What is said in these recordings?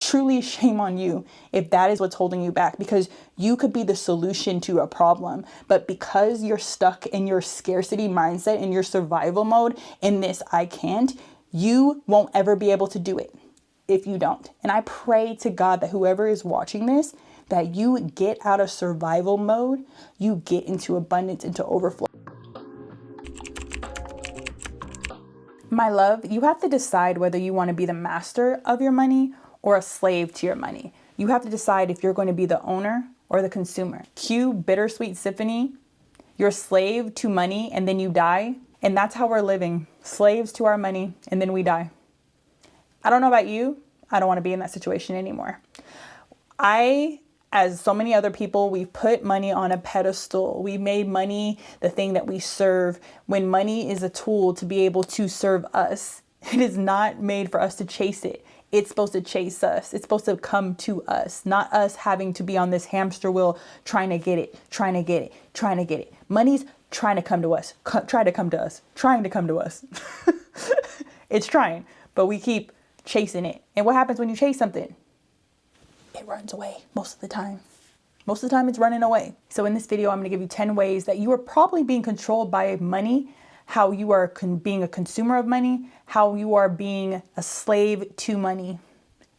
truly shame on you if that is what's holding you back, because you could be the solution to a problem. But because you're stuck in your scarcity mindset, in your survival mode, in this I can't, you won't ever be able to do it if you don't. And I pray to God that whoever is watching this, that you get out of survival mode, you get into abundance, into overflow. My love, you have to decide whether you want to be the master of your money or a slave to your money. You have to decide if you're going to be the owner or the consumer. Cue Bittersweet Symphony. You're a slave to money and then you die. And that's how we're living. Slaves to our money and then we die. I don't know about you. I don't want to be in that situation anymore. As so many other people, we've put money on a pedestal. We made money the thing that we serve, when money is a tool to be able to serve us. It is not made for us to chase it. It's supposed to chase us. It's supposed to come to us, not us having to be on this hamster wheel trying to get it, trying to get it, trying to get it. Money's trying to come to us, trying to come to us, trying to come to us. It's trying, but we keep chasing it. And what happens when you chase something? It runs away most of the time. Most of the time it's running away. So in this video, I'm going to give you 10 ways that you are probably being controlled by money, how you are being a consumer of money, how you are being a slave to money,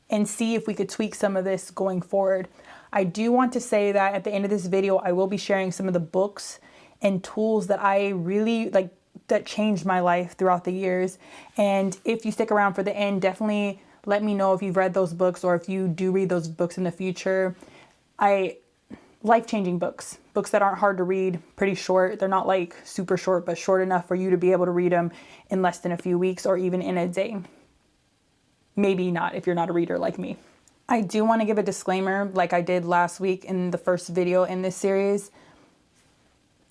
and see if we could tweak some of this going forward. I do want to say that at the end of this video, I will be sharing some of the books and tools that I really like that changed my life throughout the years. And if you stick around for the end, definitely let me know if you've read those books or if you do read those books in the future. Life-changing books that aren't hard to read, pretty short. They're not like super short, but short enough for you to be able to read them in less than a few weeks or even in a day. Maybe not if you're not a reader like me. I do want to give a disclaimer like I did last week in the first video in this series.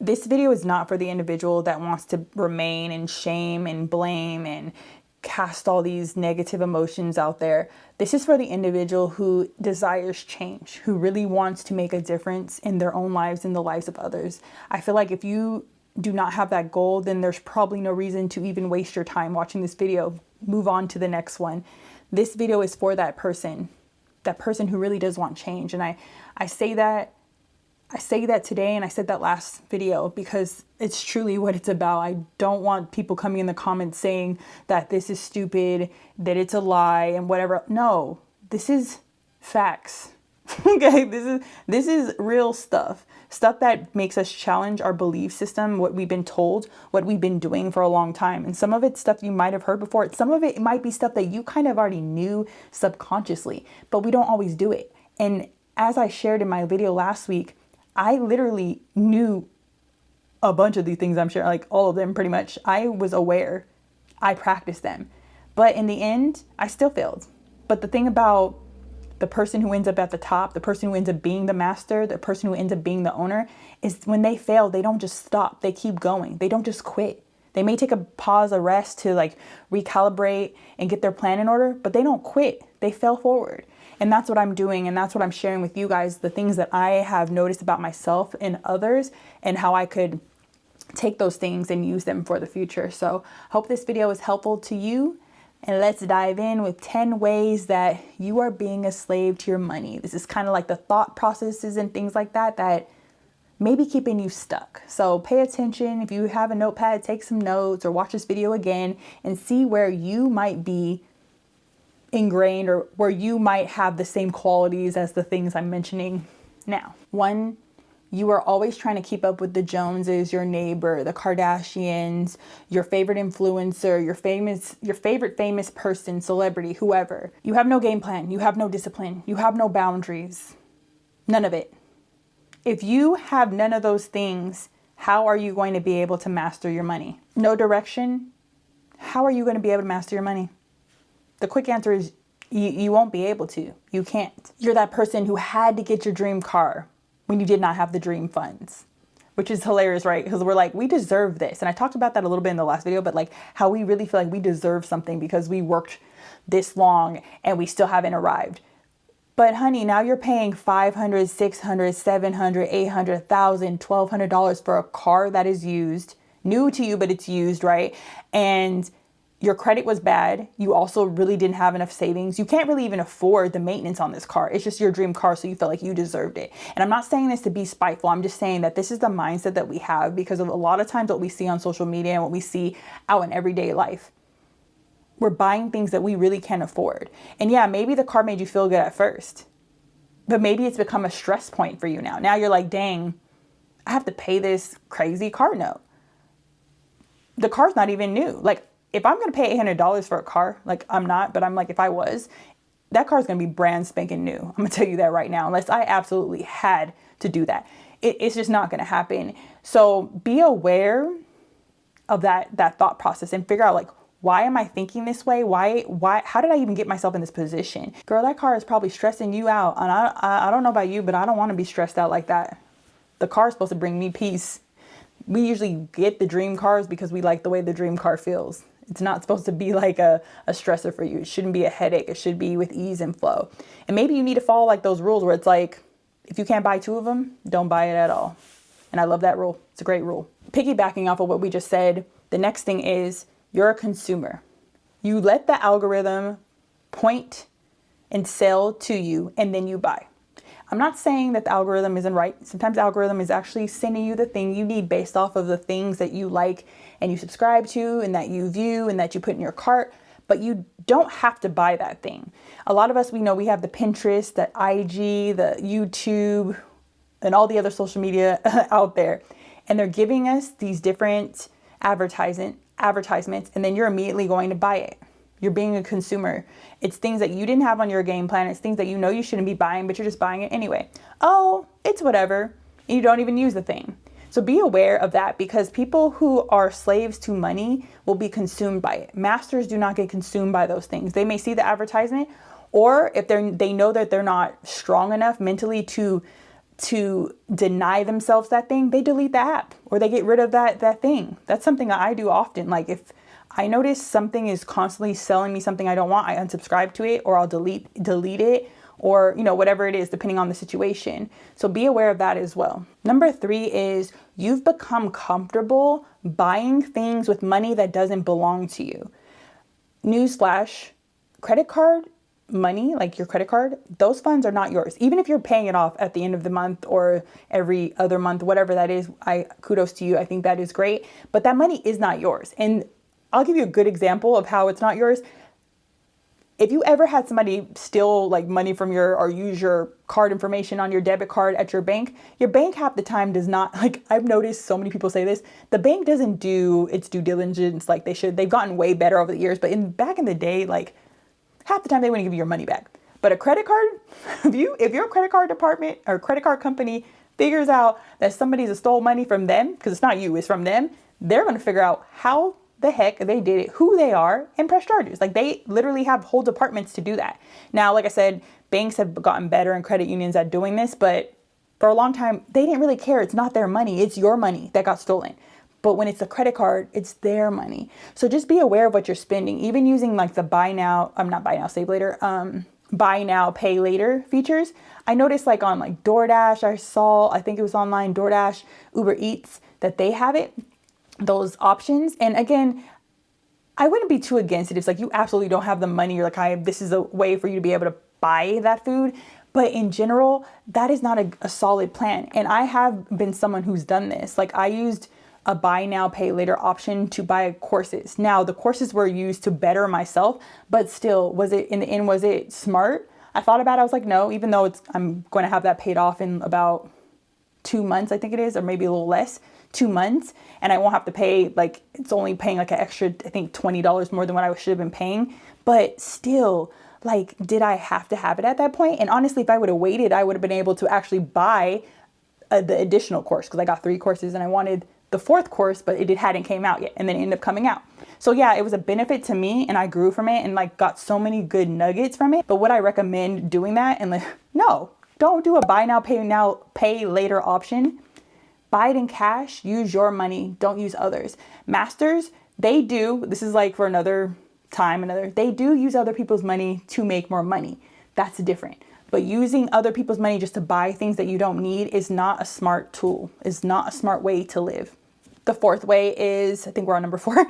This video is not for the individual that wants to remain in shame and blame and cast all these negative emotions out there. This is for the individual who desires change, who really wants to make a difference in their own lives and the lives of others. I feel like if you do not have that goal, then there's probably no reason to even waste your time watching this video. Move on to the next one. This video is for that person who really does want change. And I say that today, and I said that last video because it's truly what it's about. I don't want people coming in the comments saying that this is stupid, that it's a lie and whatever. No, this is facts. Okay, this is real stuff. Stuff that makes us challenge our belief system, what we've been told, what we've been doing for a long time. And some of it's stuff you might have heard before. Some of it might be stuff that you kind of already knew subconsciously, but we don't always do it. And as I shared in my video last week, I literally knew a bunch of these things I'm sharing, like all of them pretty much. I was aware. I practiced them. But in the end, I still failed. But the thing about the person who ends up at the top, the person who ends up being the master, the person who ends up being the owner, is when they fail, they don't just stop. They keep going. They don't just quit. They may take a pause, a rest to like recalibrate and get their plan in order, but they don't quit. They fail forward. And that's what I'm doing. And that's what I'm sharing with you guys, the things that I have noticed about myself and others and how I could take those things and use them for the future. So hope this video is helpful to you. And let's dive in with 10 ways that you are being a slave to your money. This is kind of like the thought processes and things like that may be keeping you stuck. So pay attention. If you have a notepad, take some notes or watch this video again and see where you might be ingrained or where you might have the same qualities as the things I'm mentioning now. 1, you are always trying to keep up with the Joneses, your neighbor, the Kardashians, your favorite influencer, your favorite famous person, celebrity, whoever. You have no game plan. You have no discipline. You have no boundaries. None of it. If you have none of those things, how are you going to be able to master your money? No direction. How are you going to be able to master your money? The quick answer is you won't be able to. You can't. You're that person who had to get your dream car when you did not have the dream funds, which is hilarious, right? Because we're like, we deserve this. And I talked about that a little bit in the last video, but like how we really feel like we deserve something because we worked this long and we still haven't arrived. But honey, now you're paying $500, $600, $700, $800, $1,000, $1,200 for a car that is used, new to you, but it's used, right? And your credit was bad. You also really didn't have enough savings. You can't really even afford the maintenance on this car. It's just your dream car, so you felt like you deserved it. And I'm not saying this to be spiteful. I'm just saying that this is the mindset that we have because of a lot of times what we see on social media and what we see out in everyday life. We're buying things that we really can't afford. And yeah, maybe the car made you feel good at first, but maybe it's become a stress point for you now. Now you're like, dang, I have to pay this crazy car note. The car's not even new. Like, if I'm going to pay $800 for a car, like I'm not, but I'm like, if I was, that car's going to be brand spanking new. I'm going to tell you that right now, unless I absolutely had to do that. It's just not going to happen. So be aware of that thought process and figure out like, why am I thinking this way? Why, how did I even get myself in this position? Girl, that car is probably stressing you out. And I don't know about you, but I don't want to be stressed out like that. The car is supposed to bring me peace. We usually get the dream cars because we like the way the dream car feels. It's not supposed to be like a stressor for you. It shouldn't be a headache. It should be with ease and flow. And maybe you need to follow like those rules where it's like, if you can't buy 2 of them, don't buy it at all. And I love that rule. It's a great rule. Piggybacking off of what we just said, the next thing is you're a consumer. You let the algorithm point and sell to you, and then you buy. I'm not saying that the algorithm isn't right. Sometimes the algorithm is actually sending you the thing you need based off of the things that you like and you subscribe to and that you view and that you put in your cart, but you don't have to buy that thing. A lot of us, we know we have the Pinterest, the IG, the YouTube, and all the other social media out there. And they're giving us these different advertisements, and then you're immediately going to buy it. You're being a consumer. It's things that you didn't have on your game plan. It's things that you know you shouldn't be buying, but you're just buying it anyway. Oh, it's whatever. And you don't even use the thing. So be aware of that because people who are slaves to money will be consumed by it. Masters do not get consumed by those things. They may see the advertisement, or if they know that they're not strong enough mentally to deny themselves that thing, they delete the app or they get rid of that thing. That's something that I do often. Like if I notice something is constantly selling me something I don't want, I unsubscribe to it or I'll delete it or, whatever it is, depending on the situation. So be aware of that as well. Number 3 is you've become comfortable buying things with money that doesn't belong to you. Newsflash, credit card money, like your credit card, those funds are not yours. Even if you're paying it off at the end of the month or every other month, whatever that is, kudos to you. I think that is great, but that money is not yours. And I'll give you a good example of how it's not yours. If you ever had somebody steal like money from or use your card information on your debit card at your bank half the time does not, like I've noticed so many people say this, the bank doesn't do its due diligence like they should. They've gotten way better over the years, but back in the day, like half the time they wouldn't give you your money back. But a credit card, if your credit card department or credit card company figures out that somebody's stole money from them, because it's not you, it's from them, they're going to figure out how the heck they did it, who they are, and press charges. Like they literally have whole departments to do that. Now, like I said, banks have gotten better and credit unions at doing this, but for a long time, they didn't really care. It's not their money. It's your money that got stolen. But when it's a credit card, it's their money. So just be aware of what you're spending, even using like the buy now, save later, buy now, pay later features. I noticed like on like DoorDash, I think it was online, DoorDash, Uber Eats, that they have it, those options. And again, I wouldn't be too against it. It's like you absolutely don't have the money. You're like, this is a way for you to be able to buy that food. But in general, that is not a solid plan. And I have been someone who's done this. Like I used a buy now, pay later option to buy courses. Now the courses were used to better myself, but still, was it smart? I thought about it. I was like, no, even though I'm going to have that paid off in about 2 months, I think it is, or maybe a little less, 2 months. And I won't have to pay, like, it's only paying like an extra, I think $20 more than what I should have been paying. But still, like, did I have to have it at that point? And honestly, if I would have waited, I would have been able to actually buy the additional course because I got 3 courses and I wanted the 4th course, but it hadn't came out yet. And then it ended up coming out. So yeah, it was a benefit to me and I grew from it and like got so many good nuggets from it. But would I recommend doing that? And like, no, don't do a buy now, pay later option. Buy it in cash, use your money, don't use others. Masters, they do, this is like for another time, they do use other people's money to make more money. That's different. But using other people's money just to buy things that you don't need is not a smart tool. It's not a smart way to live. The 4th way is, I think we're on number 4.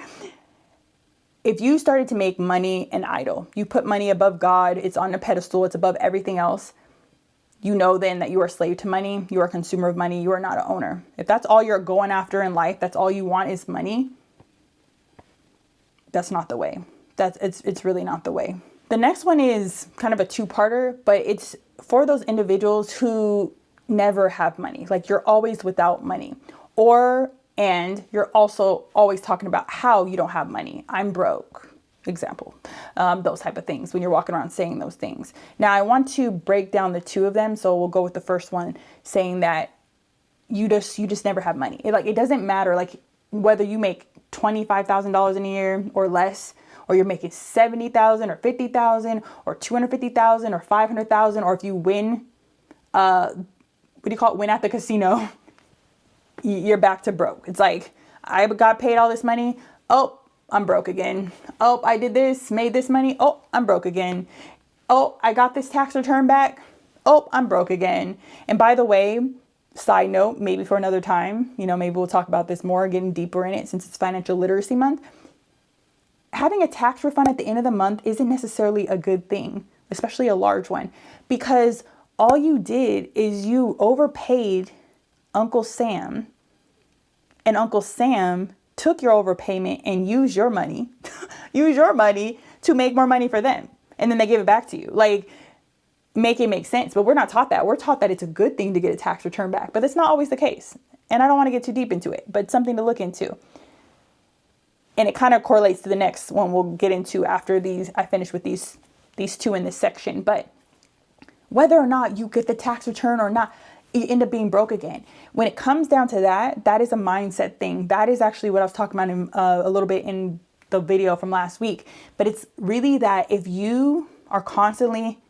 if you started to make money an idol, you put money above God, it's on a pedestal, it's above everything else, you know then that you are a slave to money, you are a consumer of money, you are not an owner. If that's all you're going after in life, that's all you want is money, that's not the way. It's really not the way. The next one is kind of a two-parter, but it's for those individuals who never have money. Like you're always without money, and you're also always talking about how you don't have money. I'm broke, example. Those type of things when you're walking around saying those things. Now I want to break down the two of them. So we'll go with the first one, saying that you just never have money. It doesn't matter like whether you make $25,000 in a year or less, or you're making 70,000 or 50,000 or 250,000 or 500,000, or if you win, what do you call it? Win at the casino, you're back to broke. It's like, I got paid all this money. Oh, I'm broke again. Oh, I did this, made this money. Oh, I'm broke again. Oh, I got this tax return back. Oh, I'm broke again. And by the way, side note, maybe for another time, maybe we'll talk about this more, getting deeper in it since it's financial literacy month. Having a tax refund at the end of the month isn't necessarily a good thing, especially a large one, because all you did is you overpaid Uncle Sam, and Uncle Sam took your overpayment and used your money, to make more money for them. And then they give it back to you. Like, make it make sense. But we're not taught that. We're taught that it's a good thing to get a tax return back, but that's not always the case. And I don't want to get too deep into it, but it's something to look into. And it kind of correlates to the next one we'll get into after I finish with these two in this section. But whether or not you get the tax return or not, you end up being broke again. When it comes down to that is a mindset thing. That is actually what I was talking about a little bit in the video from last week. But it's really that if you are constantly,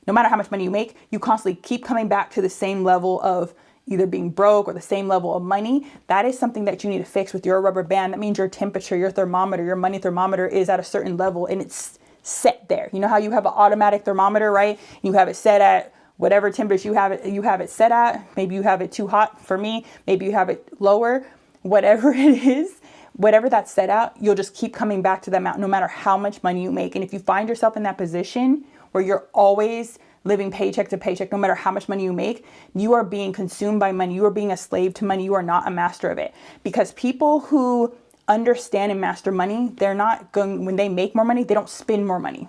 no matter how much money you make, you constantly keep coming back to the same level of either being broke or the same level of money, that is something that you need to fix with your rubber band. That means your temperature, your thermometer, your money thermometer is at a certain level and it's set there. You know how you have an automatic thermometer, right? You have it set at whatever temperature you have it set at. Maybe you have it too hot for me. Maybe you have it lower, whatever it is, whatever that's set out, you'll just keep coming back to that amount no matter how much money you make. And if you find yourself in that position where you're always living paycheck to paycheck, no matter how much money you make, you are being consumed by money. You are being a slave to money. You are not a master of it. Because people who understand and master money, they're not going, when they make more money, they don't spend more money.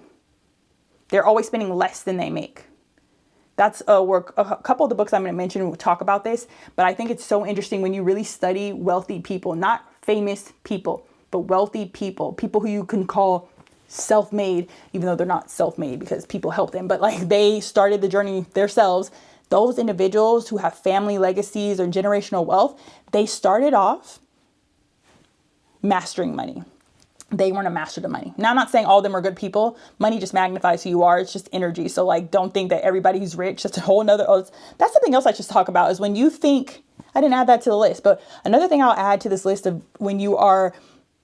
They're always spending less than they make. That's a couple of the books I'm going to mention will talk about this, but I think it's so interesting when you really study wealthy people, not famous people, but wealthy people who you can call self-made, even though they're not self-made because people help them, but like they started the journey themselves. Those individuals who have family legacies or generational wealth, they started off mastering money. They weren't a master to money. Now, I'm not saying all of them are good people. Money just magnifies who you are. It's just energy. So like, don't think that everybody who's rich, that's a whole nother, that's something else I just talk about is when you think, I didn't add that to the list, but another thing I'll add to this list of when you are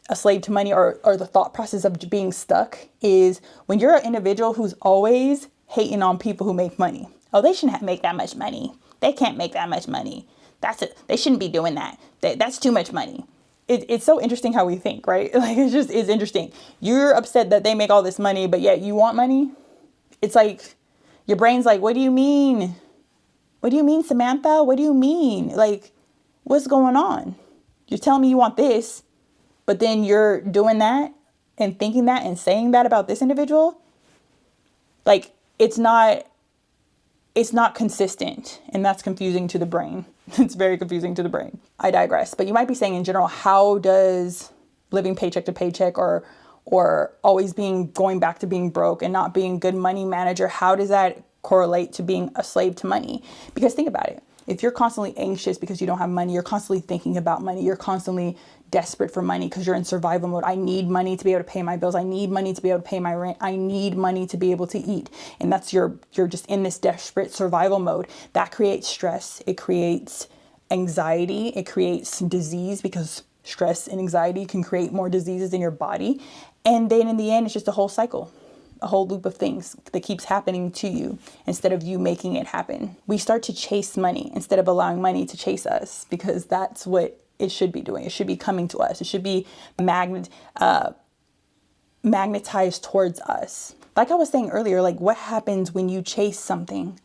a slave to money or the thought process of being stuck is when you're an individual who's always hating on people who make money. Oh, they shouldn't make that much money. They can't make that much money. That's it. They shouldn't be doing that. That's too much money. It's so interesting how we think, right? Like it's interesting. You're upset that they make all this money, but yet you want money. It's like your brain's like, what do you mean? What do you mean, Samantha? What do you mean? Like, what's going on? You're telling me you want this, but then you're doing that and thinking that and saying that about this individual. Like it's not consistent, and that's confusing to the brain. It's very confusing to the brain. I digress. But you might be saying in general, how does living paycheck to paycheck or always going back to being broke and not being a good money manager, how does that correlate to being a slave to money? Because think about it. If you're constantly anxious because you don't have money, you're constantly thinking about money, you're constantly desperate for money because you're in survival mode. I need money to be able to pay my bills. I need money to be able to pay my rent. I need money to be able to eat. And that's you're just in this desperate survival mode. That creates stress. It creates anxiety. It creates disease because stress and anxiety can create more diseases in your body. And then in the end, it's just a whole cycle. A whole loop of things that keeps happening to you instead of you making it happen. We start to chase money instead of allowing money to chase us because that's what it should be doing. It should be coming to us. It should be magnetized towards us. Like I was saying earlier, like what happens when you chase something?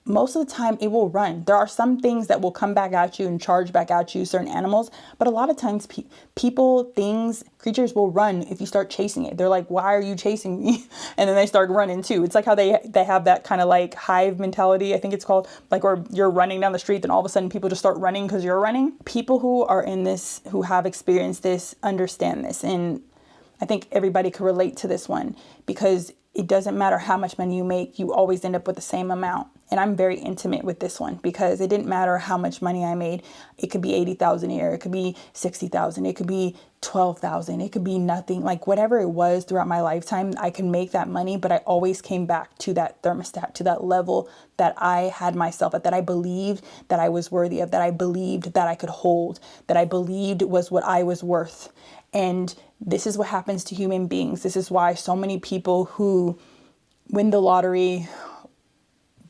Most of the time it will run. There are some things that will come back at you and charge back at you, certain animals, but a lot of times people, things, creatures will run if you start chasing it. They're like, why are you chasing me? And then they start running too. It's like how they have that kind of like hive mentality, I think it's called, like where you're running down the street, then all of a sudden people just start running because you're running. People who are in this, who have experienced this, understand this. And I think everybody could relate to this one, because it doesn't matter how much money you make, you always end up with the same amount. And I'm very intimate with this one, because it didn't matter how much money I made. It could be 80,000 a year. It could be 60,000. It could be 12,000. It could be nothing. Like whatever it was throughout my lifetime, I can make that money, but I always came back to that thermostat, to that level that I had myself at, that I believed that I was worthy of, that I believed that I could hold, that I believed was what I was worth. And this is what happens to human beings. This is why so many people who win the lottery,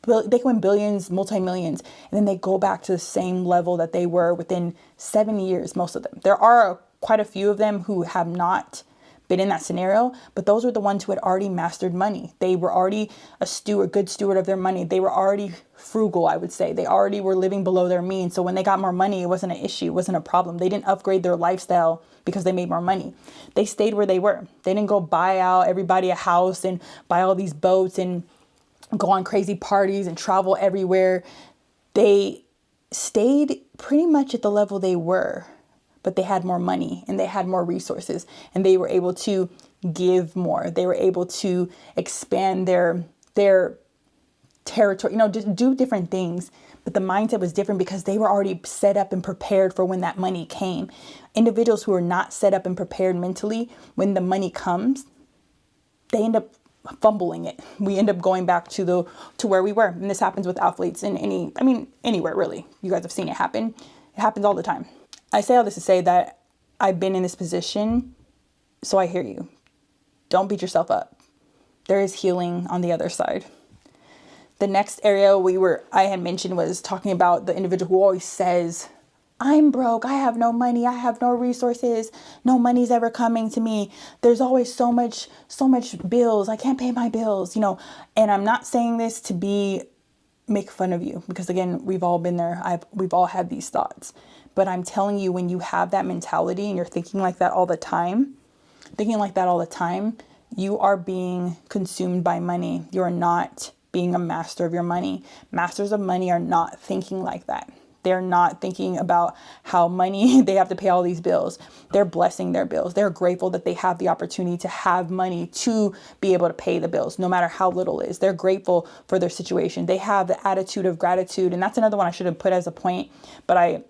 they can win billions, multi-millions, and then they go back to the same level that they were within 7 years, most of them. There are quite a few of them who have not been in that scenario, but those were the ones who had already mastered money. They were already a good steward of their money. They were already frugal, I would say. They already were living below their means. So when they got more money, it wasn't an issue. It wasn't a problem. They didn't upgrade their lifestyle because they made more money. They stayed where they were. They didn't go buy out everybody a house and buy all these boats and go on crazy parties and travel everywhere. They stayed pretty much at the level they were, but they had more money and they had more resources, and they were able to give more. They were able to expand their territory, just do different things. But the mindset was different because they were already set up and prepared for when that money came. Individuals who are not set up and prepared mentally, when the money comes, they end up fumbling it. We end up going back to where we were. And this happens with athletes in anywhere really. You guys have seen it happen. It happens all the time. I say all this to say that I've been in this position, so I hear you. Don't beat yourself up. There is healing on the other side. The next area I had mentioned was talking about the individual who always says, I'm broke, I have no money, I have no resources, no money's ever coming to me. There's always so much bills, I can't pay my bills, And I'm not saying this to make fun of you, because again, we've all been there. We've all had these thoughts. But I'm telling you, when you have that mentality and you're thinking like that all the time, you are being consumed by money. You're not being a master of your money. Masters of money are not thinking like that. They're not thinking about how money, they have to pay all these bills. They're blessing their bills. They're grateful that they have the opportunity to have money to be able to pay the bills, no matter how little it is. They're grateful for their situation. They have the attitude of gratitude. And that's another one I should have put as a point, but I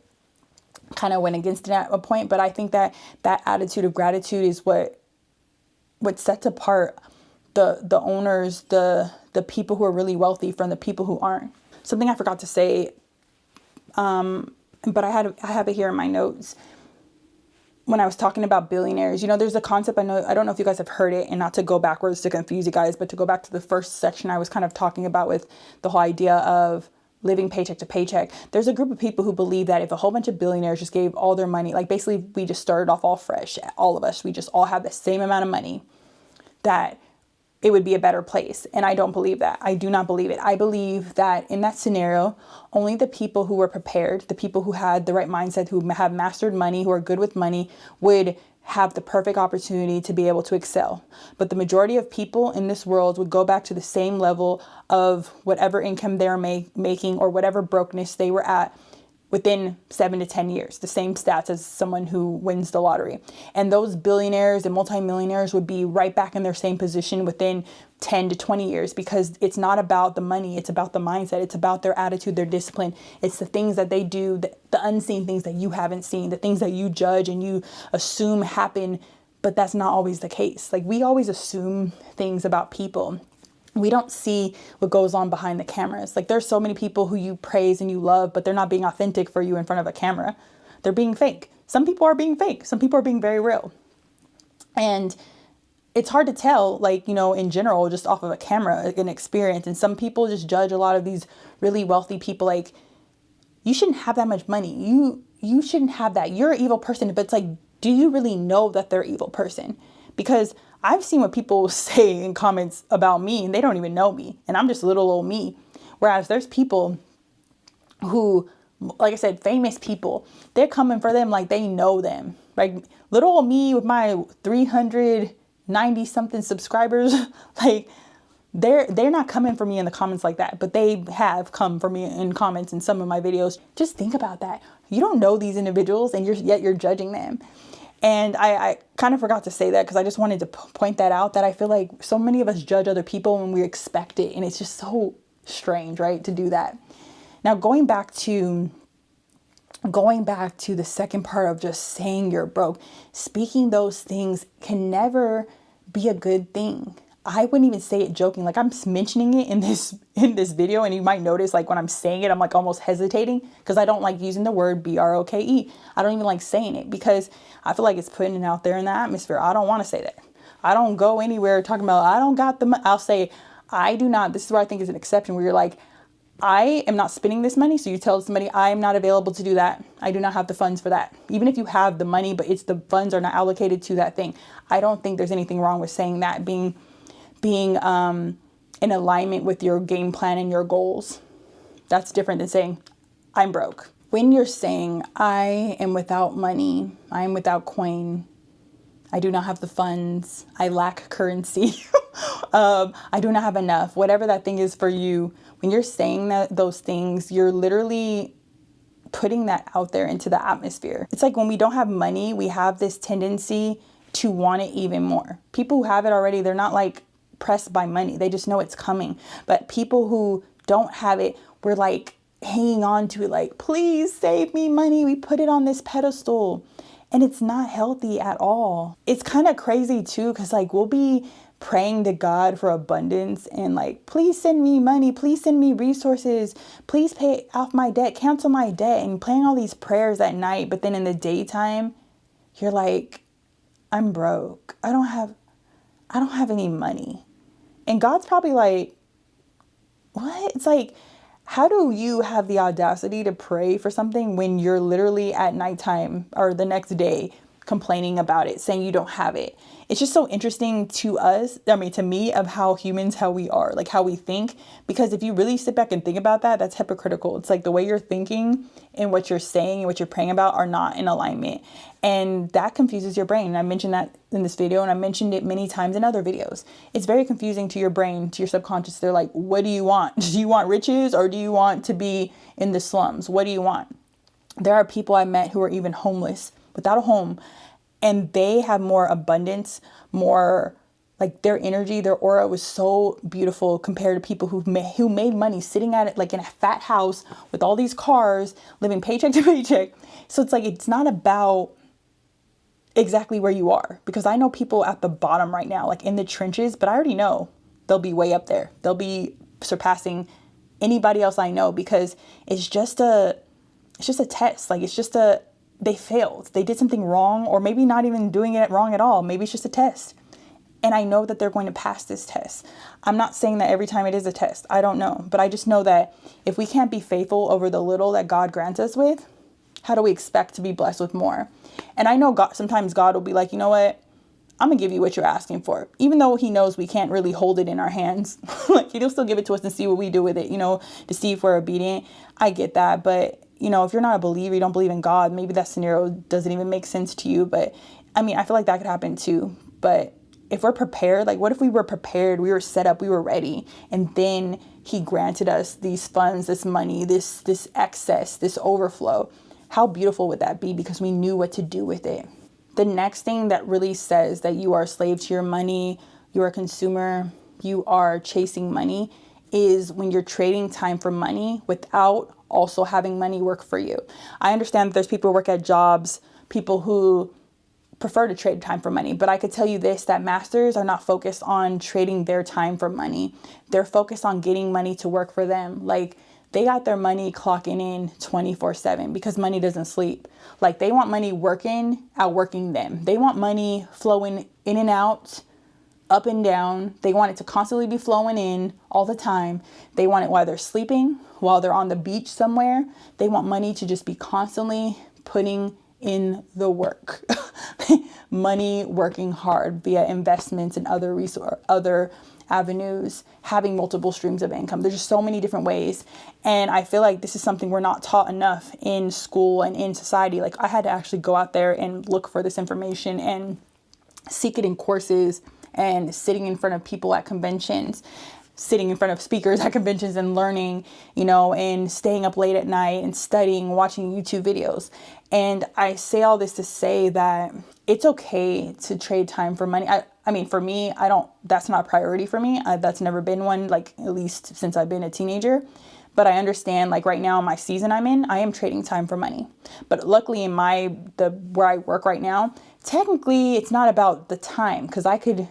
kind of went against it at a point. But I think that attitude of gratitude is what sets apart the owners, the people who are really wealthy from the people who aren't. Something I forgot to say, but I have it here in my notes. When I was talking about billionaires, there's a concept I don't know if you guys have heard it, and not to go backwards to confuse you guys, but to go back to the first section I was kind of talking about with the whole idea of living paycheck to paycheck. There's a group of people who believe that if a whole bunch of billionaires just gave all their money, like basically we just started off all fresh, all of us, we just all have the same amount of money, that it would be a better place. And I don't believe that. I do not believe it. I believe that in that scenario, only the people who were prepared, the people who had the right mindset, who have mastered money, who are good with money, would have the perfect opportunity to be able to excel. But the majority of people in this world would go back to the same level of whatever income they're making or whatever brokenness they were at within 7 to 10 years, the same stats as someone who wins the lottery. And those billionaires and multimillionaires would be right back in their same position within 10 to 20 years, because it's not about the money. It's about the mindset. It's about their attitude, their discipline. It's the things that they do, the unseen things that you haven't seen, the things that you judge and you assume happen, but that's not always the case. Like, we always assume things about people. We don't see what goes on behind the cameras. Like, there's so many people who you praise and you love, but they're not being authentic for you in front of a camera. They're being fake. Some people are being fake. Some people are being very real. And it's hard to tell, like, in general, just off of a camera, an experience. And some people just judge a lot of these really wealthy people. Like, you shouldn't have that much money. You shouldn't have that. You're an evil person. But it's like, do you really know that they're an evil person? Because I've seen what people say in comments about me and they don't even know me. And I'm just little old me. Whereas there's people who, like I said, famous people, they're coming for them like they know them. Like little old me with my 390 something subscribers, like they're not coming for me in the comments like that, but they have come for me in comments in some of my videos. Just think about that. You don't know these individuals and yet you're judging them. And I kind of forgot to say that because I just wanted to point that out, that I feel like so many of us judge other people when we expect it. And it's just so strange, right, to do that. Now, going back to the second part of just saying you're broke, speaking those things can never be a good thing. I wouldn't even say it joking. Like I'm mentioning it in this video, and you might notice like when I'm saying it, I'm like almost hesitating because I don't like using the word broke. I don't even like saying it because I feel like it's putting it out there in the atmosphere. I don't want to say that. I don't go anywhere talking about I don't got the money. I'll say I do not. This is where I think is an exception where you're like, I am not spending this money. So you tell somebody I am not available to do that. I do not have the funds for that. Even if you have the money, but it's the funds are not allocated to that thing. I don't think there's anything wrong with saying that, being in alignment with your game plan and your goals. That's different than saying I'm broke. When you're saying I am without money, I am without coin, I do not have the funds, I lack currency, I do not have enough, whatever that thing is for you, when you're saying those things, you're literally putting that out there into the atmosphere. It's like when we don't have money, we have this tendency to want it even more. People who have it already, they're not like pressed by money. They just know it's coming. But people who don't have it, we're like hanging on to it like, please save me money. We put it on this pedestal and it's not healthy at all. It's kind of crazy too, because like we'll be praying to God for abundance and like, please send me money, please send me resources, please pay off my debt, cancel my debt, and playing all these prayers at night. But then in the daytime, you're like, I'm broke. I don't have any money. And God's probably like, what? It's like, how do you have the audacity to pray for something when you're literally at nighttime or the next day complaining about it, saying you don't have it? It's just so interesting to us, to me, of how humans, how we are, like how we think. Because if you really sit back and think about that, that's hypocritical. It's like the way you're thinking and what you're saying and what you're praying about are not in alignment. And that confuses your brain. And I mentioned that in this video, and I mentioned it many times in other videos. It's very confusing to your brain, to your subconscious. They're like, what do you want? Do you want riches or do you want to be in the slums? What do you want? There are people I met who are even homeless, without a home, and they have more abundance, more like their energy, their aura was so beautiful compared to people who made money sitting at it like in a fat house with all these cars, living paycheck to paycheck. So it's like, it's not about exactly where you are, because I know people at the bottom right now, like in the trenches, but I already know they'll be way up there. They'll be surpassing anybody else I know, because it's just a test. Like they failed. They did something wrong, or maybe not even doing it wrong at all. Maybe it's just a test. And I know that they're going to pass this test. I'm not saying that every time it is a test. I don't know. But I just know that if we can't be faithful over the little that God grants us with, how do we expect to be blessed with more? And I know sometimes God will be like, you know what? I'm going to give you what you're asking for. Even though he knows we can't really hold it in our hands. Like he'll still give it to us and see what we do with it, to see if we're obedient. I get that. But if you're not a believer, you don't believe in God, maybe that scenario doesn't even make sense to you. But I feel like that could happen too. But if we're prepared, like what if we were prepared, we were set up, we were ready, and then he granted us these funds, this money, this excess, this overflow? How beautiful would that be? Because we knew what to do with it. The next thing that really says that you are a slave to your money, you're a consumer, you are chasing money, is when you're trading time for money without also having money work for you. I understand that there's people who work at jobs, people who prefer to trade time for money, but I could tell you this, that masters are not focused on trading their time for money. They're focused on getting money to work for them. Like they got their money clocking in 24/7 because money doesn't sleep. Like they want money outworking them. They want money flowing in and out, up and down. They want it to constantly be flowing in all the time. They want it while they're sleeping, while they're on the beach somewhere. They want money to just be constantly putting in the work. Money, working hard via investments and other avenues, having multiple streams of income. There's just so many different ways. And I feel like this is something we're not taught enough in school and in society. Like, I had to actually go out there and look for this information and seek it in courses and sitting in front of people at conventions, sitting in front of speakers at conventions and learning, and staying up late at night and studying, watching YouTube videos. And I say all this to say that it's okay to trade time for money. I mean, for me, that's not a priority for me. That's never been one, like, at least since I've been a teenager. But I understand, like, right now in my season I'm in, I am trading time for money. But luckily in where I work right now, technically it's not about the time, because I could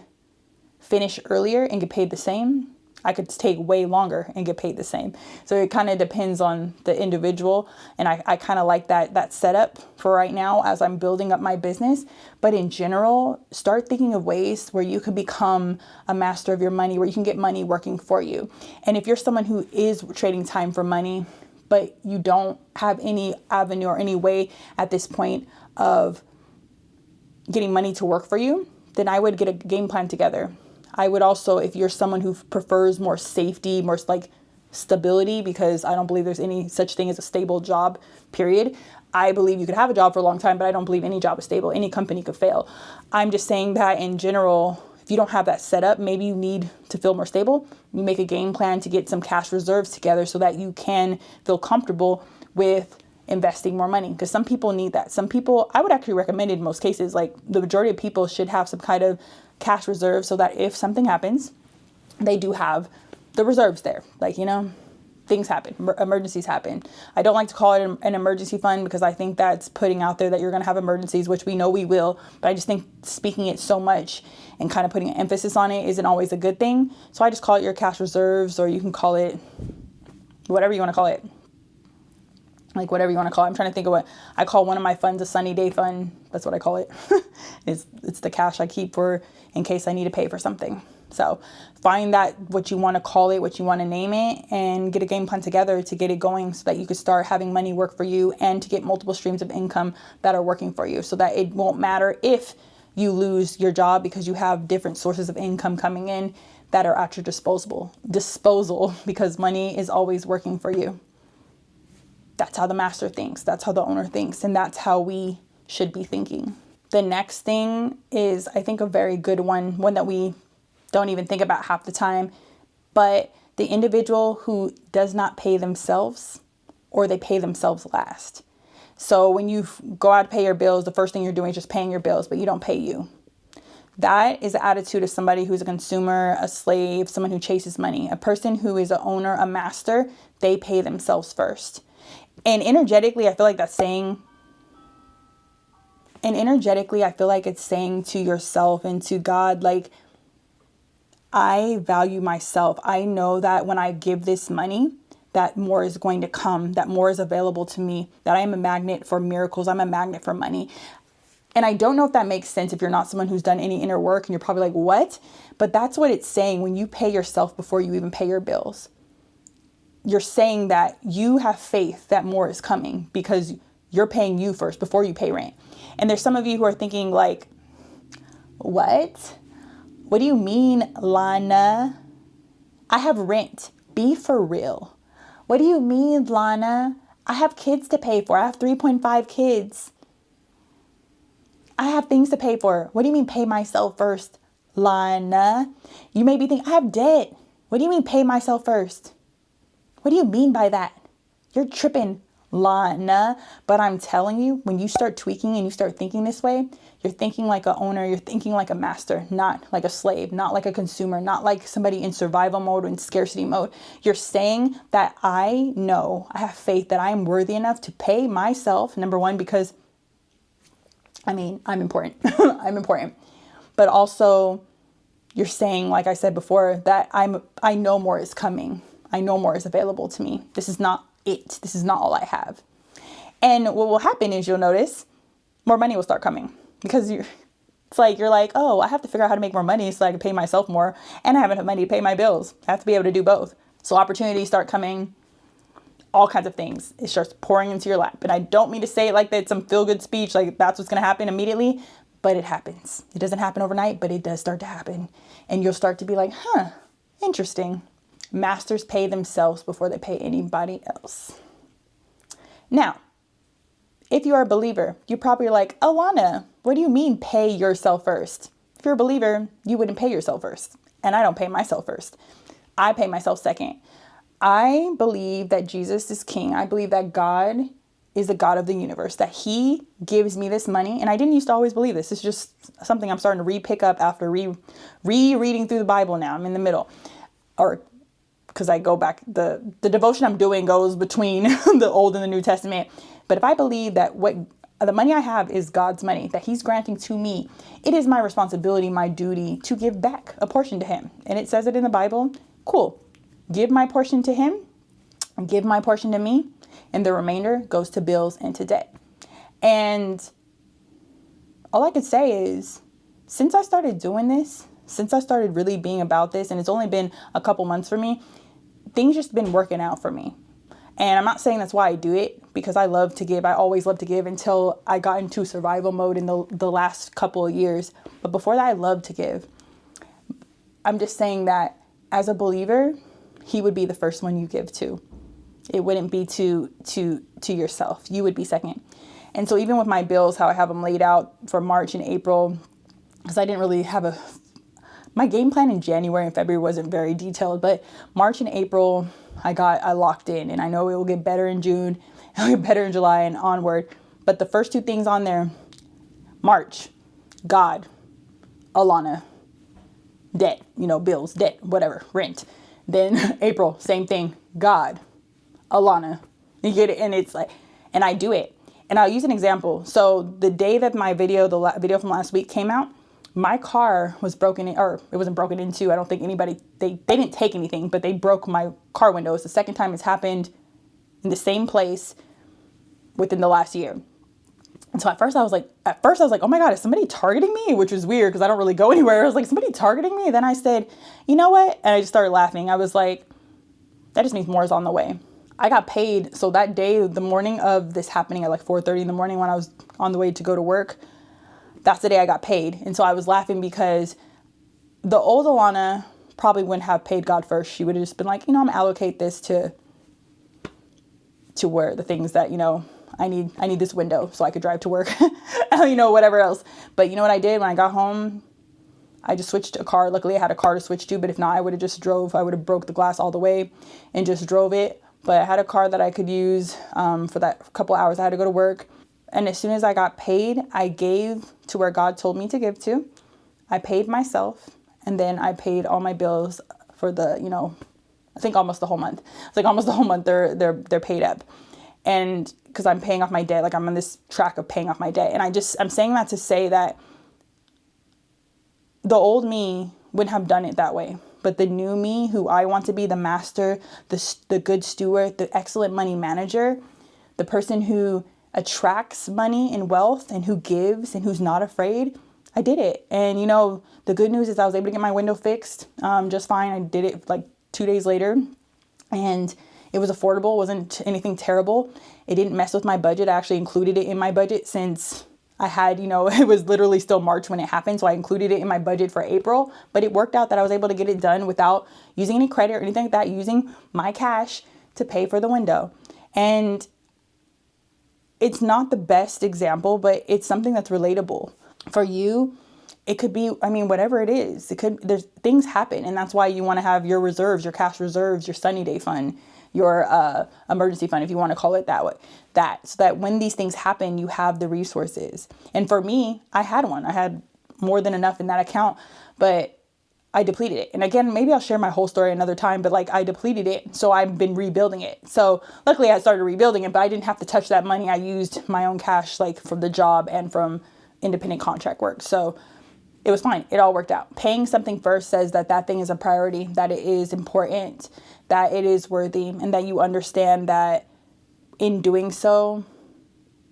finish earlier and get paid the same. I could take way longer and get paid the same. So it kind of depends on the individual. And I kind of like that setup for right now as I'm building up my business. But in general, start thinking of ways where you can become a master of your money, where you can get money working for you. And if you're someone who is trading time for money, but you don't have any avenue or any way at this point of getting money to work for you, then I would get a game plan together. I would also, if you're someone who prefers more safety, more like stability, because I don't believe there's any such thing as a stable job, period. I believe you could have a job for a long time, but I don't believe any job is stable. Any company could fail. I'm just saying that in general, if you don't have that set up, maybe you need to feel more stable. You make a game plan to get some cash reserves together so that you can feel comfortable with investing more money, because some people need that. Some people, I would actually recommend it in most cases, like the majority of people should have some kind of cash reserve so that if something happens, they do have the reserves there. Like, things happen, emergencies happen. I don't like to call it an emergency fund, because I think that's putting out there that you're going to have emergencies, which we know we will. But I just think speaking it so much and kind of putting an emphasis on it isn't always a good thing. So I just call it your cash reserves, or you can call it whatever you want to call it. Like, whatever you want to call it. I'm trying to think of what I call one of my funds, a sunny day fund. That's what I call it. It's the cash I keep for in case I need to pay for something. So find that, what you want to call it, what you want to name it, and get a game plan together to get it going so that you could start having money work for you and to get multiple streams of income that are working for you, so that it won't matter if you lose your job, because you have different sources of income coming in that are at your disposal, because money is always working for you. That's how the master thinks. That's how the owner thinks. And that's how we should be thinking. The next thing is, I think, a very good one that we don't even think about half the time. But the individual who does not pay themselves, or they pay themselves last. So when you go out to pay your bills, the first thing you're doing is just paying your bills, but you don't pay you. That is the attitude of somebody who's a consumer, a slave, someone who chases money. A person who is an owner, a master, they pay themselves first. And energetically, I feel like it's saying to yourself and to God, like, I value myself. I know that when I give this money, that more is going to come, that more is available to me, that I am a magnet for miracles. I'm a magnet for money. And I don't know if that makes sense if you're not someone who's done any inner work, and you're probably like, what? But that's what it's saying when you pay yourself before you even pay your bills. You're saying that you have faith that more is coming because you're paying you first before you pay rent. And there's some of you who are thinking like, what? What do you mean, Lana? I have rent. Be for real. What do you mean, Lana? I have kids to pay for. I have 3.5 kids. I have things to pay for. What do you mean pay myself first, Lana? You may be thinking, I have debt. What do you mean pay myself first? What do you mean by that? You're tripping, Lana. But I'm telling you, when you start tweaking and you start thinking this way, you're thinking like a owner, you're thinking like a master, not like a slave, not like a consumer, not like somebody in survival mode or in scarcity mode. You're saying that I know, I have faith that I am worthy enough to pay myself, number one, because I'm important. I'm important. But also you're saying, like I said before, that I know more is coming. I know more is available to me. This is not it. This is not all I have. And what will happen is you'll notice more money will start coming, because you're like, oh, I have to figure out how to make more money so I can pay myself more, and I have enough money to pay my bills. I have to be able to do both. So opportunities start coming. all kinds of things. It starts pouring into your lap. And I don't mean to say it like that, some feel-good speech, like that's what's going to happen immediately, but it happens. It doesn't happen overnight, but it does start to happen. And you'll start to be like, interesting. Masters pay themselves before they pay anybody else. Now, if you are a believer, you're probably like, Alana, what do you mean pay yourself first? If you're a believer, you wouldn't pay yourself first. And I don't pay myself first. I pay myself second. I believe that Jesus is king. I believe that God is the God of the universe, that he gives me this money. And I didn't used to always believe this. It's just something I'm starting to re-pick up after rereading through the Bible now. I'm in the middle. Or because I go back, the devotion I'm doing goes between the Old and the New Testament. But if I believe that what the money I have is God's money, that he's granting to me, it is my responsibility, my duty to give back a portion to him. And it says it in the Bible. Cool. Give my portion to him, give my portion to me, and the remainder goes to bills and to debt. And all I could say is, since I started doing this, since I started really being about this, and it's only been a couple months for me, things just been working out for me. And I'm not saying that's why I do it, because I love to give. I always love to give until I got into survival mode in the last couple of years. But before that, I loved to give. I'm just saying that as a believer, he would be the first one you give to. It wouldn't be to yourself. You would be second. And so even with my bills, how I have them laid out for March and April, because I didn't really have my game plan in January and February wasn't very detailed, but March and April, I locked in, and I know it will get better in June, it'll get better in July and onward. But the first two things on there, March, God, Alana, debt, bills, debt, whatever, rent. Then April, same thing, God, Alana, you get it? And it's like, and I do it. And I'll use an example. So the day that my video, the video from last week came out, my car was broken in, or it wasn't broken into. I don't think anybody, they didn't take anything, but they broke my car window. It's the second time it's happened in the same place within the last year. And so at first I was like, oh my God, is somebody targeting me? Which was weird because I don't really go anywhere. I was like, somebody targeting me? And then I said, you know what? And I just started laughing. I was like, that just means more is on the way. I got paid. So that day, the morning of this happening at like 4:30 in the morning when I was on the way to go to work, that's the day I got paid. And so I was laughing because the old Alana probably wouldn't have paid God first. She would have just been like, I'm gonna allocate this to where the things that, I need this window so I could drive to work, whatever else. But you know what I did when I got home? I just switched a car. Luckily I had a car to switch to, but if not, I would have just drove. I would have broke the glass all the way and just drove it. But I had a car that I could use for that couple hours I had to go to work. And as soon as I got paid, I gave to where God told me to give to. I paid myself, and then I paid all my bills for the, I think almost the whole month. It's like almost the whole month they're paid up. And because I'm paying off my debt, like I'm on this track of paying off my debt. And I'm saying that to say that the old me wouldn't have done it that way. But the new me, who I want to be the master, the good steward, the excellent money manager, the person who attracts money and wealth and who gives and who's not afraid, I did it. And, the good news is I was able to get my window fixed just fine. I did it like 2 days later, and it was affordable. It wasn't anything terrible. It didn't mess with my budget. I actually included it in my budget since I had, it was literally still March when it happened. So I included it in my budget for April, but it worked out that I was able to get it done without using any credit or anything like that, using my cash to pay for the window. And it's not the best example, but it's something that's relatable for you. It could be, whatever it is, there's things happen. And that's why you want to have your reserves, your cash reserves, your sunny day fund, your emergency fund, if you want to call it that way, so that when these things happen, you have the resources. And for me, I had one. I had more than enough in that account, but I depleted it. And again, maybe I'll share my whole story another time, but I depleted it. So I've been rebuilding it. So luckily I started rebuilding it, but I didn't have to touch that money. I used my own cash, from the job and from independent contract work. So it was fine. It all worked out. Paying something first says that thing is a priority, that it is important, that it is worthy, and that you understand that in doing so,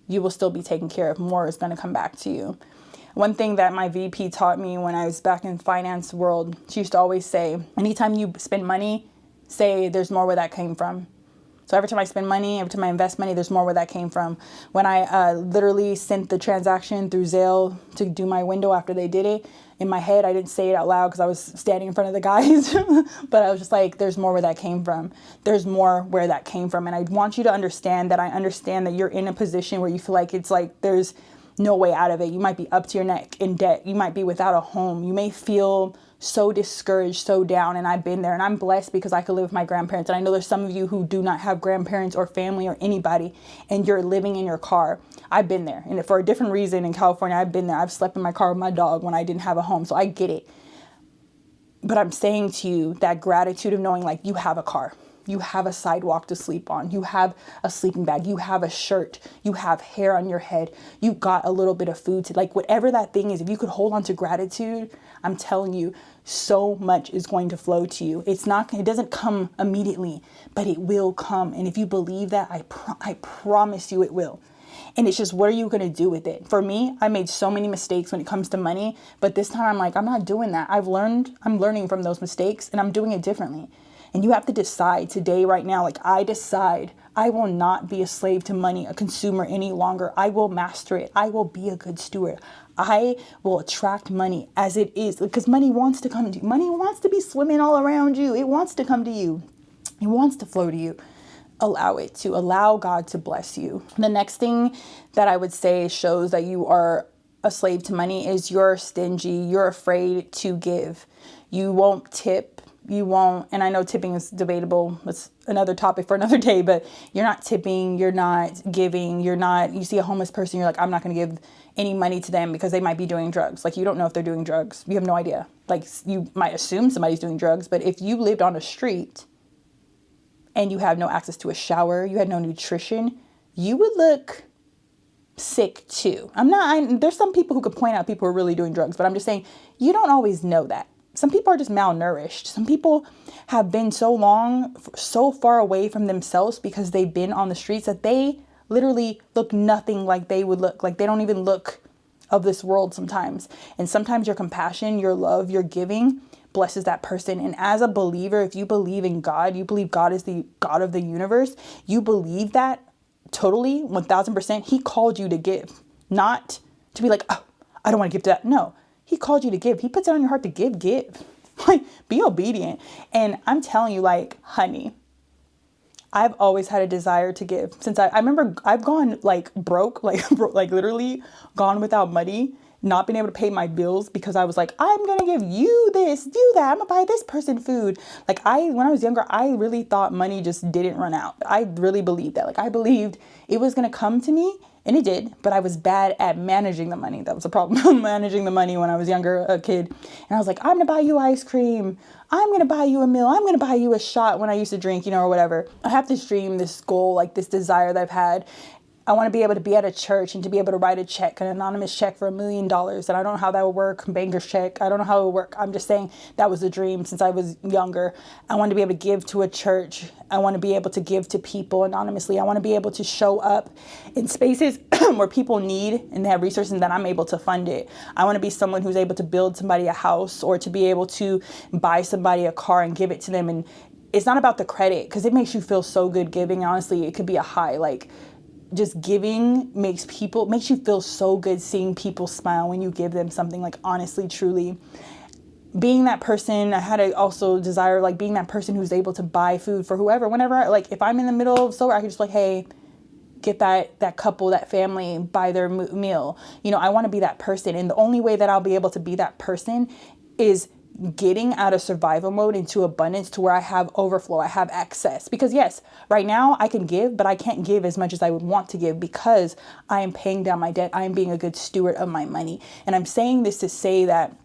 you will still be taken care of. More is going to come back to you. One thing that my VP taught me when I was back in finance world, she used to always say, anytime you spend money, say there's more where that came from. So every time I spend money, every time I invest money, there's more where that came from. When I literally sent the transaction through Zelle to do my window after they did it, in my head, I didn't say it out loud because I was standing in front of the guys, but I was just like, there's more where that came from. There's more where that came from. And I want you to understand that I understand that you're in a position where you feel like it's like there's no way out of it. You might be up to your neck in debt. You might be without a home. You may feel so discouraged, so down. And I've been there, and I'm blessed because I could live with my grandparents. And I know there's some of you who do not have grandparents or family or anybody, and you're living in your car. I've been there. And for a different reason in California, I've been there. I've slept in my car with my dog when I didn't have a home. So I get it. But I'm saying to you that gratitude of knowing like you have a car. You have a sidewalk to sleep on. You have a sleeping bag. You have a shirt. You have hair on your head. You got a little bit of food to, like, whatever that thing is. If you could hold on to gratitude, I'm telling you, so much is going to flow to you. It doesn't come immediately, but it will come. And if you believe that, I promise you it will. And it's just, what are you going to do with it? For me, I made so many mistakes when it comes to money, but this time I'm like, I'm not doing that. I'm learning from those mistakes, and I'm doing it differently. And you have to decide today, right now, like I decide I will not be a slave to money, a consumer any longer. I will master it. I will be a good steward. I will attract money as it is, because money wants to come to you. Money wants to be swimming all around you. It wants to come to you. It wants to flow to you. Allow it to. Allow God to bless you. The next thing that I would say shows that you are a slave to money is you're stingy. You're afraid to give. You won't tip. You won't, and I know tipping is debatable. It's another topic for another day, but you're not tipping, you're not giving, you see a homeless person, you're like, I'm not going to give any money to them because they might be doing drugs. Like, you don't know if they're doing drugs. You have no idea. Like, you might assume somebody's doing drugs, but if you lived on a street and you have no access to a shower, you had no nutrition, you would look sick too. There's some people who could point out people who are really doing drugs, but I'm just saying, you don't always know that. Some people are just malnourished. Some people have been so far away from themselves because they've been on the streets that they literally look nothing like they would look. Like, they don't even look of this world sometimes. And sometimes your compassion, your love, your giving blesses that person. And as a believer, if you believe in God, you believe God is the God of the universe, you believe that totally, 1000%, he called you to give, not to be like, oh, I don't want to give to that. No. He called you to give. He puts it on your heart to give. Like, be obedient. And I'm telling you, like, honey, I've always had a desire to give. Since I remember I've gone like broke, like literally gone without money, not being able to pay my bills because I was like, I'm going to give you this, do that. I'm going to buy this person food. Like, when I was younger, I really thought money just didn't run out. I really believed that. Like, I believed it was going to come to me. And it did, but I was bad at managing the money. That was a problem, managing the money when I was younger, a kid. And I was like, I'm going to buy you ice cream. I'm going to buy you a meal. I'm going to buy you a shot when I used to drink, or whatever. I have this dream, this goal, like this desire that I've had. I want to be able to be at a church and to be able to write a check, an anonymous check for $1 million. And I don't know how that would work. Banker's check. I don't know how it would work. I'm just saying that was a dream since I was younger. I want to be able to give to a church. I want to be able to give to people anonymously. I want to be able to show up in spaces where people need and they have resources and that I'm able to fund it. I want to be someone who's able to build somebody a house or to be able to buy somebody a car and give it to them. And it's not about the credit because it makes you feel so good giving. Honestly, it could be a high. Like, just giving makes you feel so good seeing people smile when you give them something, like, honestly, truly. Being that person, I had a also desire, like, being that person who's able to buy food for whoever, whenever, like, if I'm in the middle of somewhere, I could just like, hey, get that couple, that family, buy their meal. I want to be that person. And the only way that I'll be able to be that person is getting out of survival mode into abundance to where I have overflow, I have access. Because yes, right now I can give, but I can't give as much as I would want to give because I am paying down my debt. I am being a good steward of my money. And I'm saying this to say that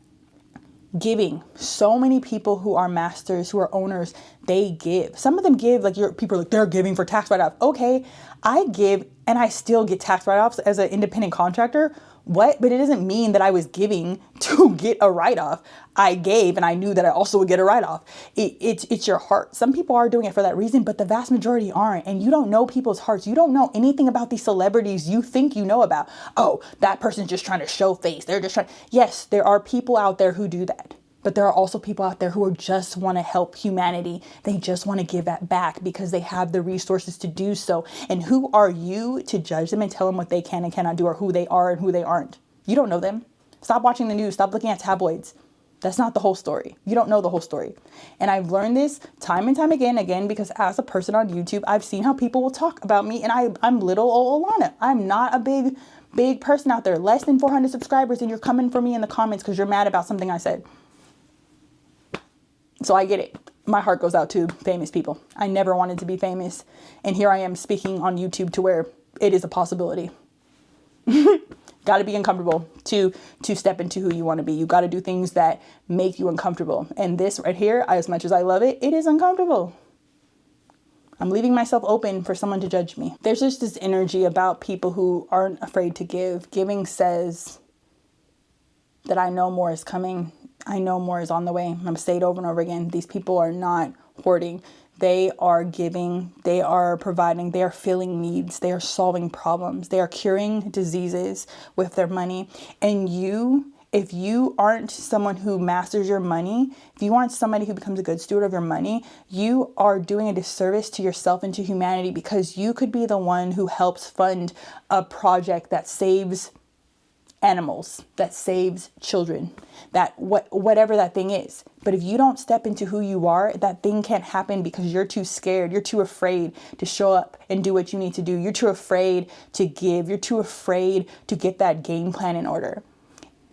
giving, so many people who are masters, who are owners, they give. Some of them give, like, people are like, they're giving for tax write-off. Okay, I give and I still get tax write-offs as an independent contractor. What? But it doesn't mean that I was giving to get a write-off. I gave and I knew that I also would get a write-off. It's your heart. Some people are doing it for that reason, but the vast majority aren't. And you don't know people's hearts. You don't know anything about these celebrities you think you know about. Oh, that person's just trying to show face. They're just trying. Yes, there are people out there who do that. But there are also people out there who just want to help humanity. They just want to give that back because they have the resources to do so. And who are you to judge them and tell them what they can and cannot do, or who they are and who they aren't? You don't know them. Stop watching the news. Stop looking at tabloids. That's not the whole story. You don't know the whole story. And I've learned this time and time again, because as a person on YouTube, I've seen how people will talk about me, and I'm little old Lana. I'm not a big person out there, less than 400 subscribers, and you're coming for me in the comments because you're mad about something I said. So I get it. My heart goes out to famous people. I never wanted to be famous. And here I am speaking on YouTube to where it is a possibility. Got to be uncomfortable to step into who you want to be. You got to do things that make you uncomfortable. And this right here, as much as I love it, it is uncomfortable. I'm leaving myself open for someone to judge me. There's just this energy about people who aren't afraid to give. Giving says that I know more is coming. I know more is on the way. I'm going to say it over and over again. These people are not hoarding. They are giving. They are providing. They are filling needs. They are solving problems. They are curing diseases with their money. And you, if you aren't someone who masters your money, if you aren't somebody who becomes a good steward of your money, you are doing a disservice to yourself and to humanity, because you could be the one who helps fund a project that saves animals, that saves children, that whatever that thing is. But if you don't step into who you are, that thing can't happen because you're too scared. You're too afraid to show up and do what you need to do. You're too afraid to give. You're too afraid to get that game plan in order.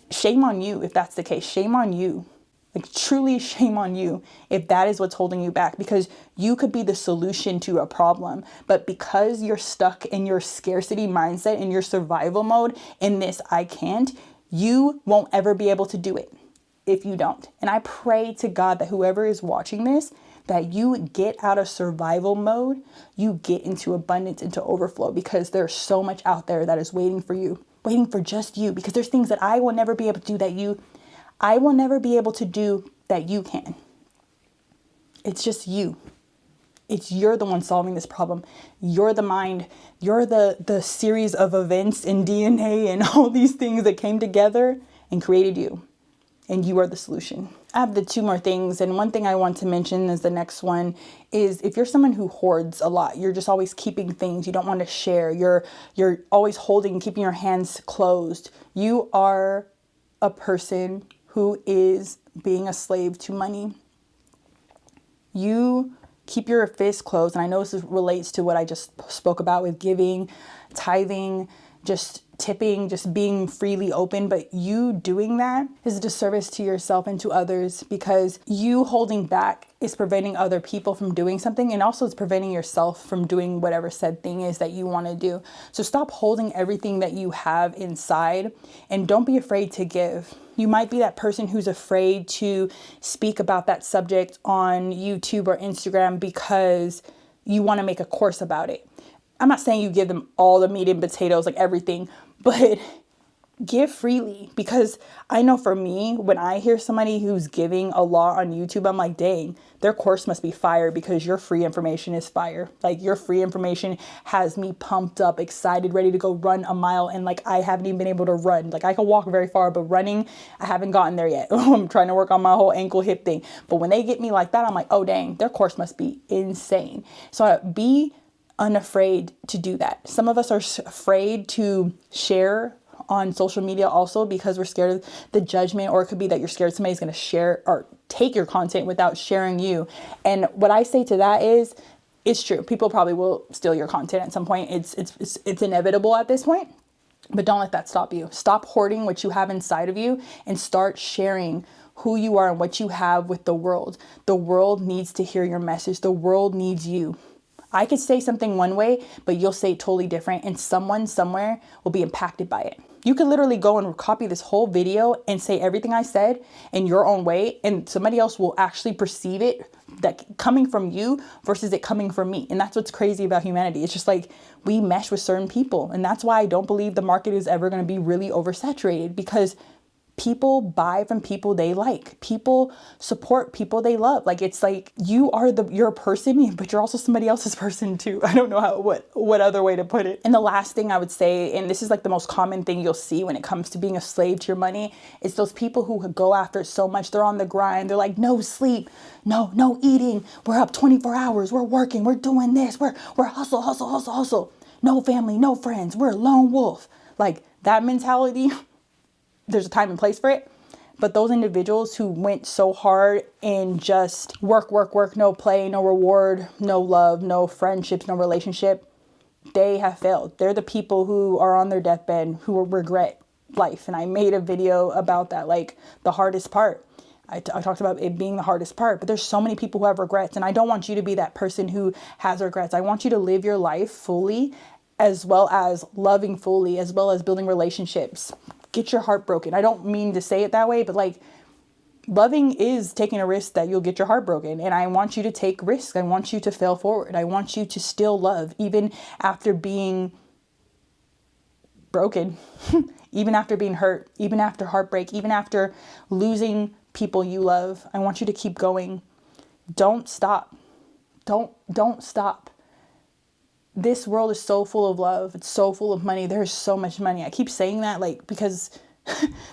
Shame on you if that's the case. Shame on you. Like, truly shame on you if that is what's holding you back, because you could be the solution to a problem. But because you're stuck in your scarcity mindset, in your survival mode, in this I can't, you won't ever be able to do it if you don't. And I pray to God that whoever is watching this, that you get out of survival mode, you get into abundance, into overflow, because there's so much out there that is waiting for you, waiting for just you, because there's things that I will never be able to do I will never be able to do that you can. It's just you. You're the one solving this problem. You're the mind. You're the series of events in DNA and all these things that came together and created you. And you are the solution. I have the two more things. And one thing I want to mention is the next one is, if you're someone who hoards a lot, you're just always keeping things, you don't want to share, you're always holding, keeping your hands closed. You are a person who is being a slave to money. You keep your fist closed. And I know this relates to what I just spoke about with giving, tithing, just tipping, just being freely open. But you doing that is a disservice to yourself and to others, because you holding back is preventing other people from doing something. And also it's preventing yourself from doing whatever said thing is that you want to do. So stop holding everything that you have inside, and don't be afraid to give. You might be that person who's afraid to speak about that subject on YouTube or Instagram because you want to make a course about it. I'm not saying you give them all the meat and potatoes, like everything, but give freely. Because I know for me, when I hear somebody who's giving a lot on YouTube, I'm like, dang, their course must be fire, because your free information is fire. Like, your free information has me pumped up, excited, ready to go run a mile. And like, I haven't even been able to run. Like, I can walk very far, but running, I haven't gotten there yet. I'm trying to work on my whole ankle hip thing. But when they get me like that, I'm like, oh dang, their course must be insane. So be unafraid to do that. Some of us are afraid to share on social media also because we're scared of the judgment, or it could be that you're scared somebody's going to share or take your content without sharing you. And what I say to that is, it's true. People probably will steal your content at some point. It's inevitable at this point, but don't let that stop you. Stop hoarding what you have inside of you and start sharing who you are and what you have with the world. The world needs to hear your message. The world needs you. I could say something one way, but you'll say it totally different, and someone somewhere will be impacted by it. You could literally go and copy this whole video and say everything I said in your own way, and somebody else will actually perceive it that coming from you versus it coming from me. And that's what's crazy about humanity. It's just like we mesh with certain people. And that's why I don't believe the market is ever going to be really oversaturated, because People buy from people they like. People support people they love. Like, it's like you're a person, but you're also somebody else's person too. I don't know what other way to put it. And the last thing I would say, and this is like the most common thing you'll see when it comes to being a slave to your money, is those people who go after it so much. They're on the grind. They're like, no sleep, no eating. We're up 24 hours. We're working. We're doing this. We're hustle. No family, no friends. We're a lone wolf. Like, that mentality, there's a time and place for it. But those individuals who went so hard and just work, no play, no reward, no love, no friendships, no relationship, they have failed. They're the people who are on their deathbed who will regret life. And I made a video about that, like the hardest part. I talked about it being the hardest part, but there's so many people who have regrets. And I don't want you to be that person who has regrets. I want you to live your life fully, as well as loving fully, as well as building relationships. Get your heart broken. I don't mean to say it that way, but like, loving is taking a risk that you'll get your heart broken. And I want you to take risks. I want you to fail forward. I want you to still love, even after being broken, even after being hurt, even after heartbreak, even after losing people you love. I want you to keep going. Don't stop. Don't stop. This world is so full of love. It's so full of money. There's so much money. I keep saying that, like, because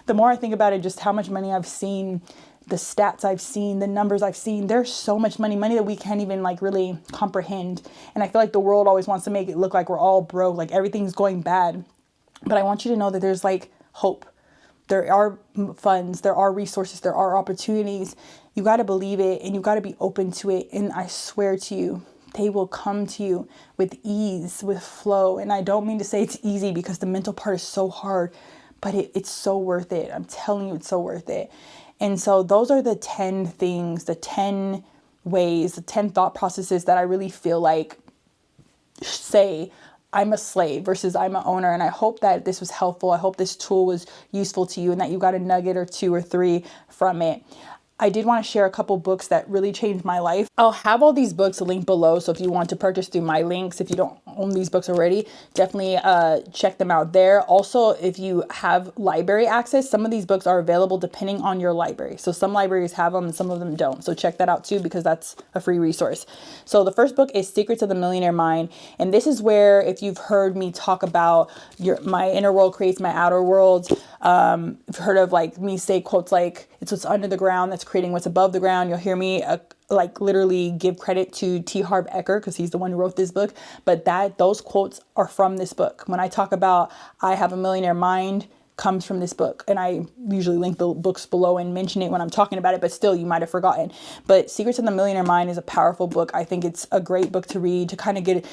the more I think about it, just how much money I've seen, the stats I've seen, the numbers I've seen, there's so much money that we can't even like really comprehend. And I feel like the world always wants to make it look like we're all broke, like everything's going bad. But I want you to know that there's like hope. There are funds, there are resources, there are opportunities. You got to believe it and you got to be open to it. And I swear to you, they will come to you with ease, with flow. And I don't mean to say it's easy, because the mental part is so hard, but it's so worth it. I'm telling you, it's so worth it. And so those are the 10 things, the 10 ways, the 10 thought processes that I really feel like say I'm a slave versus I'm an owner. And I hope that this was helpful. I hope this tool was useful to you and that you got a nugget or 2 or 3 from it. I did want to share a couple books that really changed my life. I'll have all these books linked below. So if you want to purchase through my links, if you don't own these books already, definitely check them out there. Also, if you have library access, some of these books are available depending on your library. So some libraries have them and some of them don't. So check that out too, because that's a free resource. So the first book is Secrets of the Millionaire Mind. And this is where, if you've heard me talk about my inner world creates my outer world, if you've heard of like me say quotes like, it's what's under the ground that's creating what's above the ground. You'll hear me like literally give credit to T. Harv Eker, because he's the one who wrote this book. But those quotes are from this book. When I talk about I have a millionaire mind, comes from this book. And I usually link the books below and mention it when I'm talking about it, but still you might have forgotten. But Secrets of the Millionaire Mind is a powerful book. I think it's a great book to read to kind of get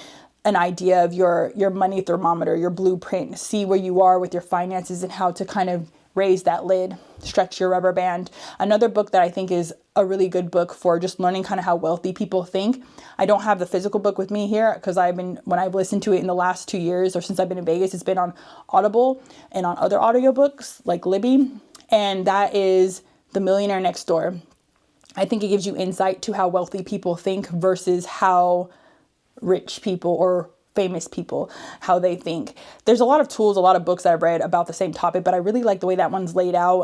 an idea of your money thermometer, your blueprint, see where you are with your finances and how to kind of raise that lid, stretch your rubber band. Another book that I think is a really good book for just learning kind of how wealthy people think. I don't have the physical book with me here, because when I've listened to it in the last 2 years or since I've been in Vegas, it's been on Audible and on other audiobooks like Libby. And that is The Millionaire Next Door. I think it gives you insight to how wealthy people think versus how rich people or famous people, how they think. There's a lot of tools, a lot of books that I've read about the same topic, but I really like the way that one's laid out.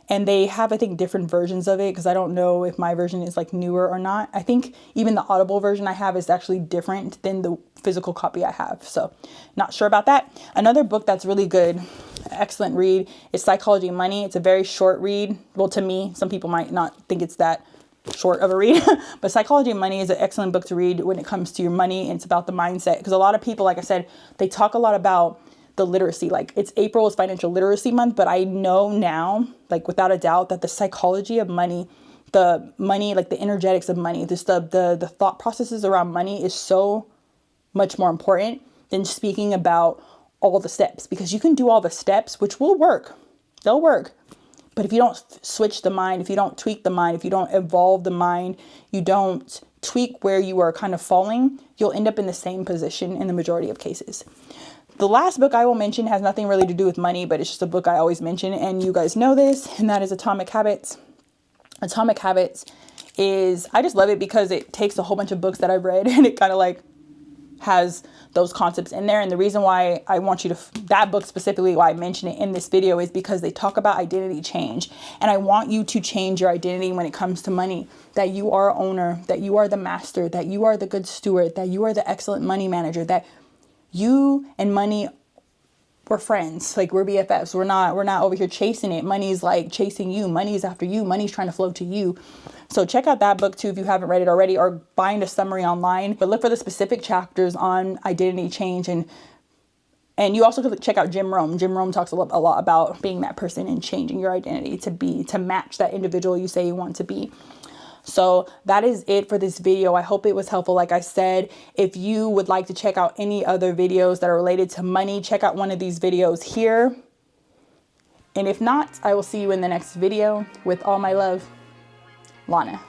And they have, I think, different versions of it, because I don't know if my version is like newer or not. I think even the Audible version I have is actually different than the physical copy I have. So not sure about that. Another book that's really good, excellent read, is Psychology of Money. It's a very short read. Well, to me, some people might not think it's that short of a read, but Psychology of Money is an excellent book to read when it comes to your money. And it's about the mindset, because a lot of people, like I said, they talk a lot about the literacy. Like, it's April is financial literacy month, but I know now, like without a doubt, that the psychology of money, the money, like the energetics of money, just the thought processes around money is so much more important than speaking about all the steps, because you can do all the steps, which will work. They'll work. But if you don't switch the mind, if you don't tweak the mind, if you don't evolve the mind, you don't tweak where you are kind of falling, you'll end up in the same position in the majority of cases. The last book I will mention has nothing really to do with money, but it's just a book I always mention, and you guys know this, and that is Atomic Habits. Atomic Habits is, I just love it because it takes a whole bunch of books that I've read and it kind of like has those concepts in there. And the reason why I want you to, that book specifically, why I mention it in this video, is because they talk about identity change. And I want you to change your identity when it comes to money, that you are owner, that you are the master, that you are the good steward, that you are the excellent money manager, that you and money, we're friends. Like, we're BFFs. We're not over here chasing it. Money's like chasing you. Money's after you. Money's trying to flow to you. So check out that book too if you haven't read it already, or find a summary online. But look for the specific chapters on identity change. And you also could check out Jim Rohn. Jim Rohn talks a lot about being that person and changing your identity to match that individual you say you want to be. So that is it for this video. I hope it was helpful. Like I said, if you would like to check out any other videos that are related to money, check out one of these videos here. And if not, I will see you in the next video. With all my love, Lana.